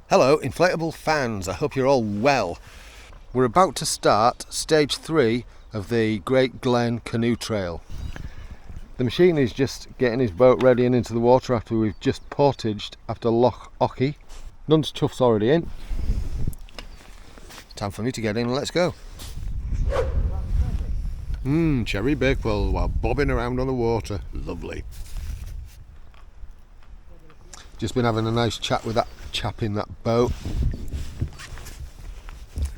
Hello inflatable fans, I hope you're all well. We're about to start stage 3 of the Great Glen Canoe Trail. The machine is just getting his boat ready and into the water after we've just portaged after Loch Oich. Nun's Chuff's already in. Time for me to get in and let's go. Cherry Bakewell while bobbing around on the water. Lovely. Just been having a nice chat with that chap in that boat.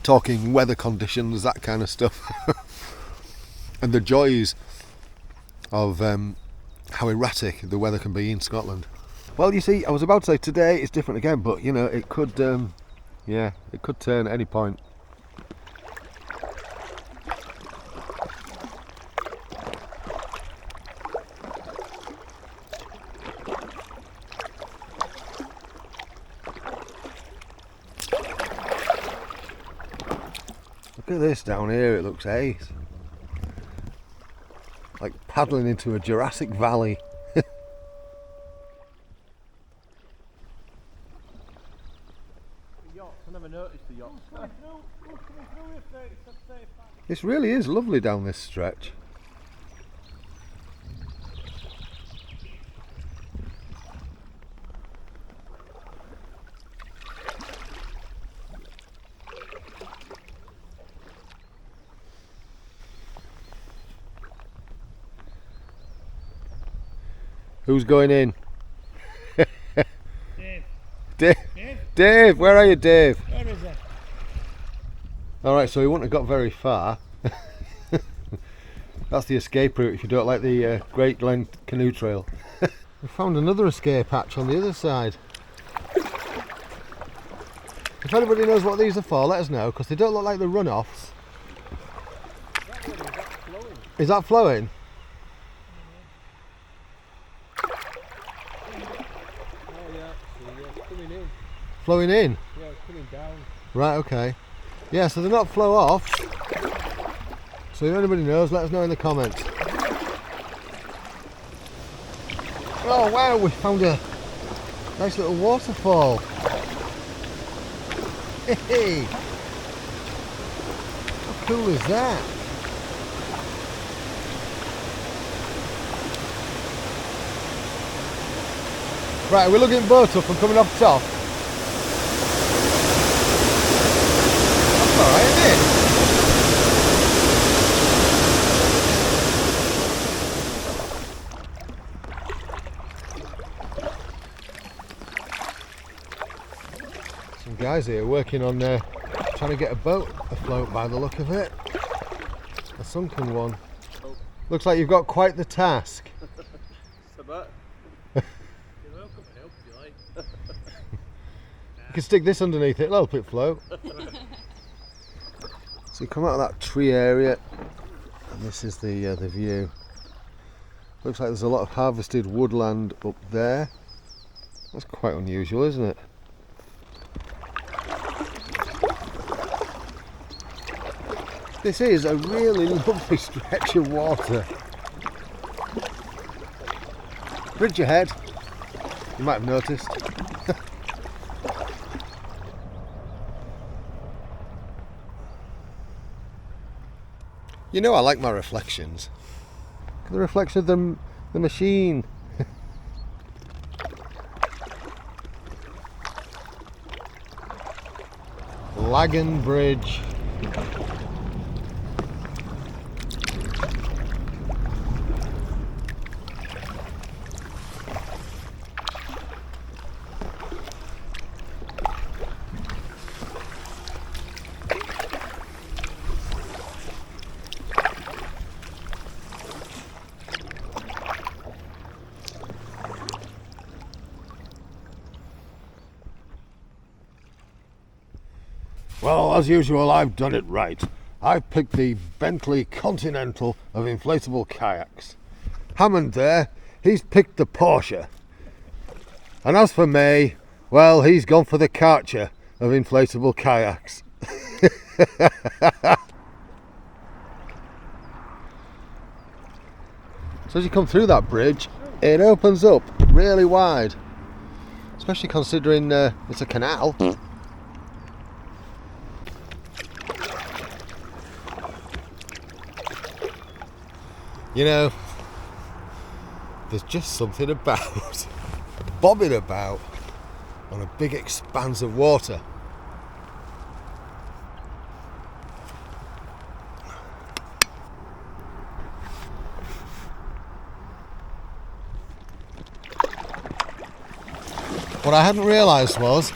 Talking weather conditions, that kind of stuff. And the joys of how erratic the weather can be in Scotland. Well, you see, I was about to say today it's different again, but you know, it could, it could turn at any point. Look at this down here, it looks ace. Like paddling into a Jurassic Valley. The yachts, I never noticed the yachts. This really is lovely down this stretch. Who's going in? Dave. Dave. Dave, where are you, Dave? Where is it? Alright, so he wouldn't have got very far. That's the escape route if you don't like the Great Glen Canoe Trail. We found another escape hatch on the other side. If anybody knows what these are for, let us know, because they don't look like the runoffs. Is that flowing? Flowing in? Yeah, it's coming down. Right, okay. Yeah, so they're not flow off. So if anybody knows, let us know in the comments. Oh wow, we found a nice little waterfall. Hey! How cool is that? Right, we're looking boat up and coming off top. Alright, isn't it? Some guys here working on trying to get a boat afloat by the look of it. A sunken one. Looks like you've got quite the task. You can stick this underneath it, it'll help it float. So you come out of that tree area, and this is the view. Looks like there's a lot of harvested woodland up there. That's quite unusual, isn't it? This is a really lovely stretch of water. Bridge ahead, you might have noticed. You know I like my reflections. Look at the reflection of the machine. Laggan Bridge. Well, as usual, I've done it right. I've picked the Bentley Continental of inflatable kayaks. Hammond there, he's picked the Porsche. And as for May, well, he's gone for the Karcher of inflatable kayaks. So as you come through that bridge, it opens up really wide. It's especially considering it's a canal. You know, there's just something about bobbing about on a big expanse of water. What I hadn't realised was,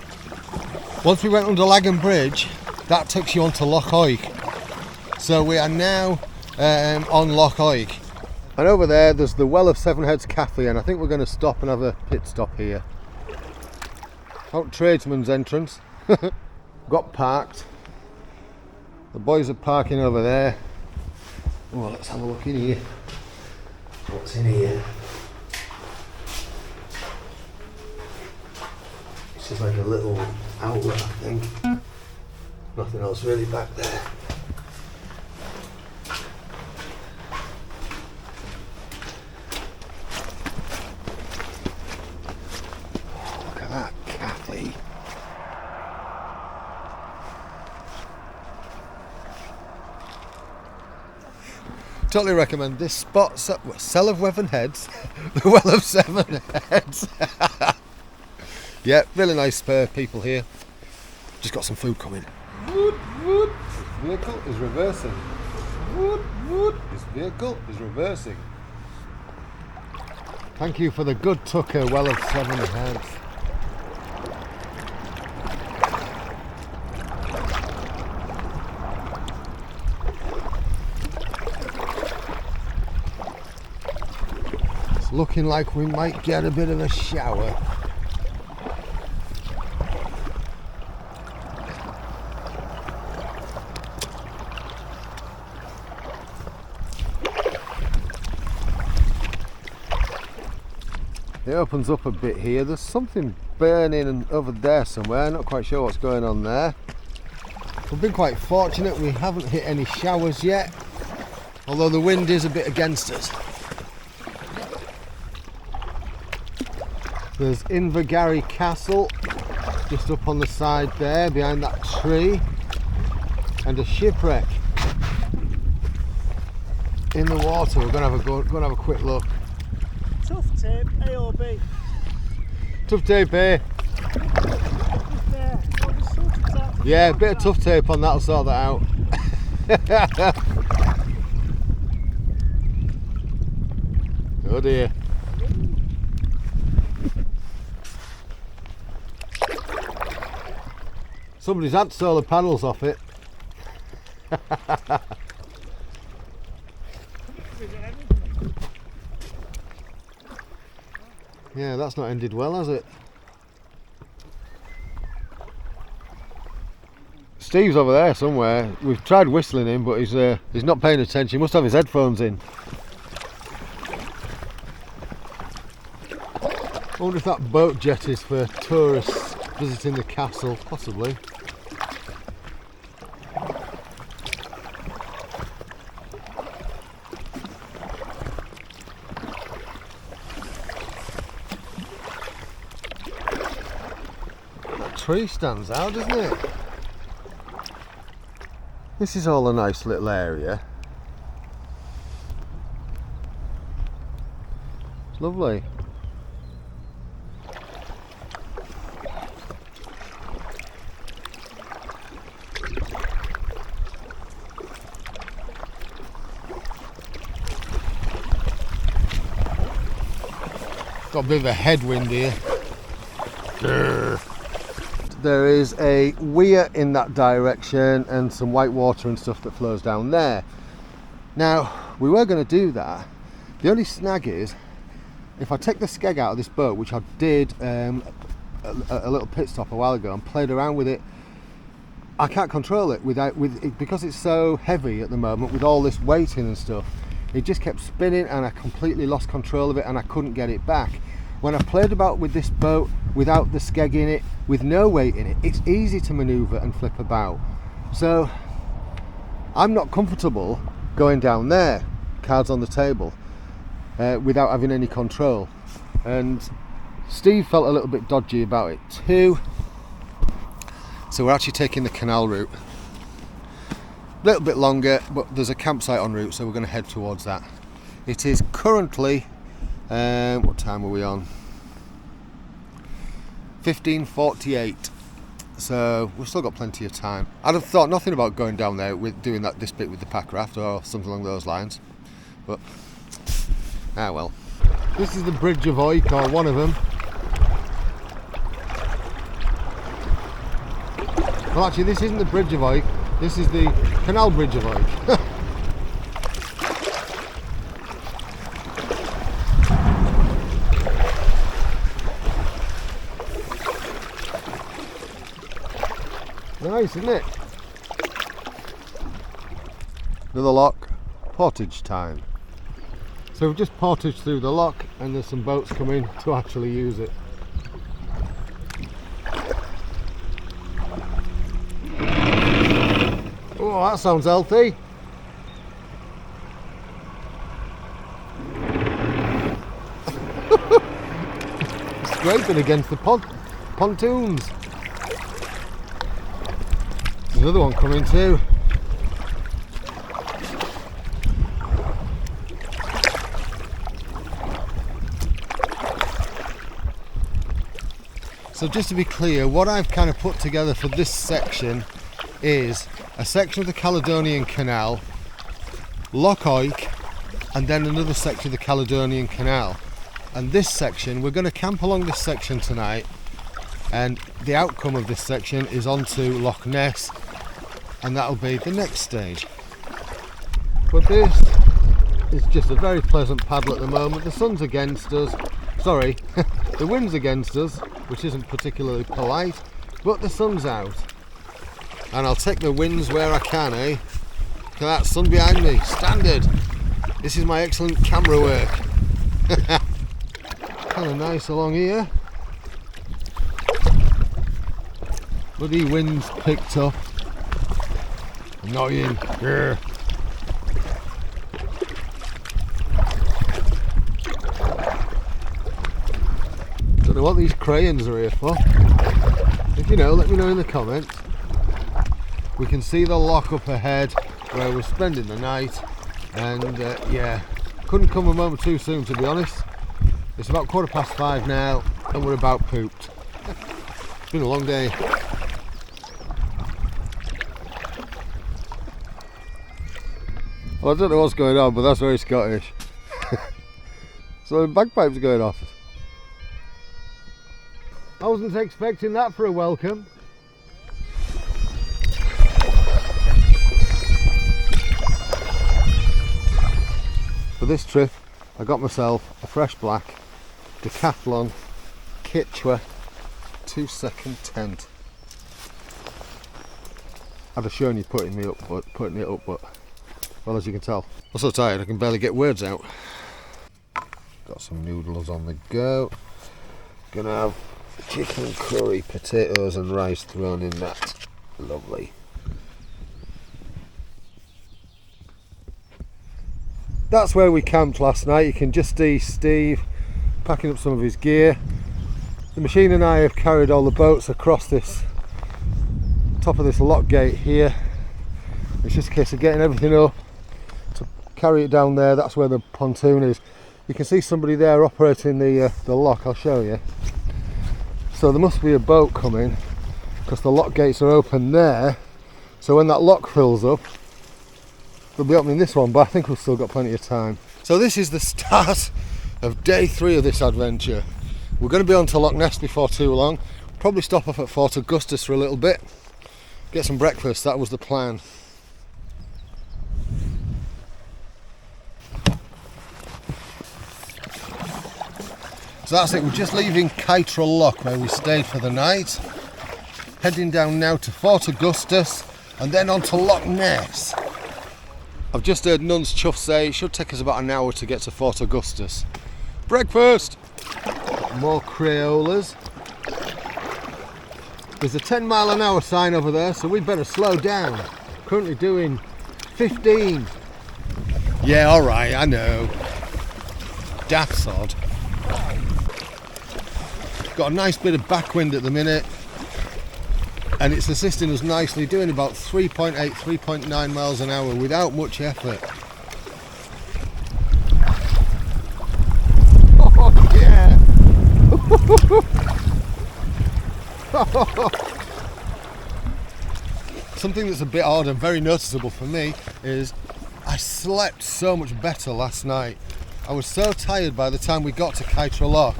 once we went under Laggan Bridge, that takes you onto Loch Oich. So we are now on Loch Oich. And over there, there's the Well of Seven Heads Cafe, and I think we're going to stop and have a pit stop here. Out tradesman's entrance. Got parked. The boys are parking over there. Oh, let's have a look in here. What's in here? It's just like a little outlet, I think. Nothing else really back there. Look at that cafe. Totally recommend this spot. Cell of Weven Heads, the Well of Seven Heads. Yeah, really nice people here. Just got some food coming. Woot, woot. This vehicle is reversing. Woot, woot. This vehicle is reversing. Thank you for the good tucker, Well of Seven Heads. It's looking like we might get a bit of a shower. It opens up a bit here. There's something burning over there somewhere. Not quite sure what's going on there. We've been quite fortunate. We haven't hit any showers yet, although the wind is a bit against us. There's Invergary Castle just up on the side there behind that tree, and a shipwreck in the water. We're going to have a quick look. Tough tape, A or B? Tough tape, eh? Yeah, a bit of tough tape on that'll sort that out. Oh dear. Somebody's had solar panels off it. Yeah, that's not ended well, has it? Steve's over there somewhere. We've tried whistling him, but he's not paying attention. He must have his headphones in. I wonder if that boat jet is for tourists visiting the castle, possibly. Tree stands out, doesn't it? This is all a nice little area. It's lovely. Got a bit of a headwind here. Grr. There is a weir in that direction and some white water and stuff that flows down there. Now, we were going to do that. The only snag is, if I take the skeg out of this boat, which I did a little pit stop a while ago and played around with it, I can't control it because it's so heavy at the moment with all this weighting and stuff. It just kept spinning and I completely lost control of it and I couldn't get it back. When I played about with this boat without the skeg in it, with no weight in it, it's easy to manoeuvre and flip about. So I'm not comfortable going down there, cards on the table, without having any control. And Steve felt a little bit dodgy about it too. So we're actually taking the canal route. A little bit longer, but there's a campsite en route, so we're going to head towards that. It is currently, what time are we on? 15:48. So we've still got plenty of time. I'd have thought nothing about going down there with doing this bit with the pack raft or something along those lines, but well. This is the bridge of Oich, or one of them. Well, actually, this isn't the bridge of Oich. This is the Canal Bridge of Oich. Nice, isn't it? Another lock, portage time. So we've just portaged through the lock and there's some boats coming to actually use it. Oh, that sounds healthy. Scraping against the pontoons. There's another one coming too. So just to be clear, what I've kind of put together for this section is a section of the Caledonian Canal, Loch Oich, and then another section of the Caledonian Canal. And this section, we're going to camp along this section tonight, and the outcome of this section is onto Loch Ness, and that'll be the next stage. But this is just a very pleasant paddle at the moment. The sun's against us, sorry, the wind's against us, which isn't particularly polite, but the sun's out. And I'll take the winds where I can, eh? Look at that sun behind me, standard. This is my excellent camera work. Kind of nice along here. Bloody wind's picked up. Annoying. Grr. Don't know what these crayons are here for. If you know, let me know in the comments. We can see the loch up ahead where we're spending the night, and yeah, couldn't come a moment too soon, to be honest. It's about 5:15 now and we're about pooped. It's been a long day. Well, I don't know what's going on, but that's very Scottish. So the bagpipes going off. I wasn't expecting that for a welcome. For this trip, I got myself a fresh black Decathlon Itiwit 2-second tent. I'd have shown you putting it up, but well, as you can tell, I'm so tired I can barely get words out. Got some noodles on the go. Gonna have chicken curry, potatoes and rice thrown in that. Lovely. That's where we camped last night. You can just see Steve packing up some of his gear. The machine and I have carried all the boats across this top of this lock gate here. It's just a case of getting everything up to carry it down there. That's where the pontoon is. You can see somebody there operating the lock. I'll show you. So there must be a boat coming because the lock gates are open there. So when that lock fills up, we'll be opening this one, but I think we've still got plenty of time. So this is the start of day 3 of this adventure. We're going to be on to Loch Ness before too long. Probably stop off at Fort Augustus for a little bit, get some breakfast. That was the plan. So that's it, we're just leaving Caitrell Loch where we stayed for the night, heading down now to Fort Augustus and then on to Loch Ness. I've just heard Nun's Chuff say it should take us about an hour to get to Fort Augustus. Breakfast! More Crayolas. There's a 10-mile-an-hour sign over there, so we'd better slow down. Currently doing 15. Yeah, alright, I know. Daft sod. got a nice bit of backwind at the minute, and it's assisting us nicely, doing about 3.8, 3.9 miles an hour without much effort. Oh yeah! Something that's a bit odd and very noticeable for me is I slept so much better last night. I was so tired by the time we got to Loch.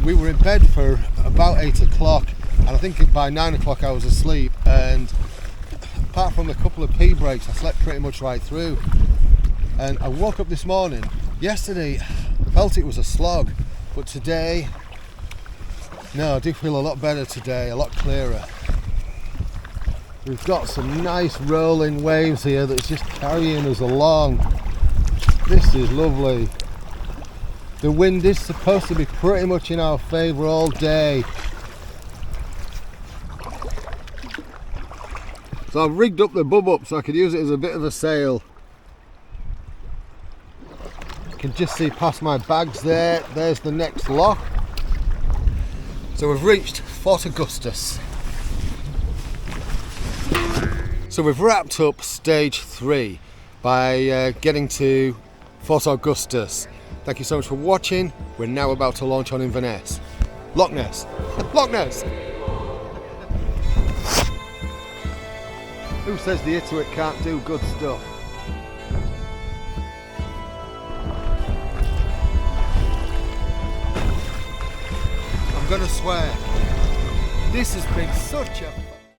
We were in bed for about 8 o'clock, and I think by 9 o'clock I was asleep, and apart from a couple of pee breaks I slept pretty much right through. And I woke up this morning, yesterday I felt it was a slog, but today, no, I do feel a lot better today, a lot clearer. We've got some nice rolling waves here that's just carrying us along. This is lovely. The wind is supposed to be pretty much in our favour all day. So I've rigged up the bub up so I could use it as a bit of a sail. You can just see past my bags there. There's the next loch. So we've reached Fort Augustus. So we've wrapped up stage 3 by getting to Fort Augustus. Thank you so much for watching. We're now about to launch on Inverness. Loch Ness. Loch Ness! Who says the Itiwit can't do good stuff? I'm gonna swear. This has been such a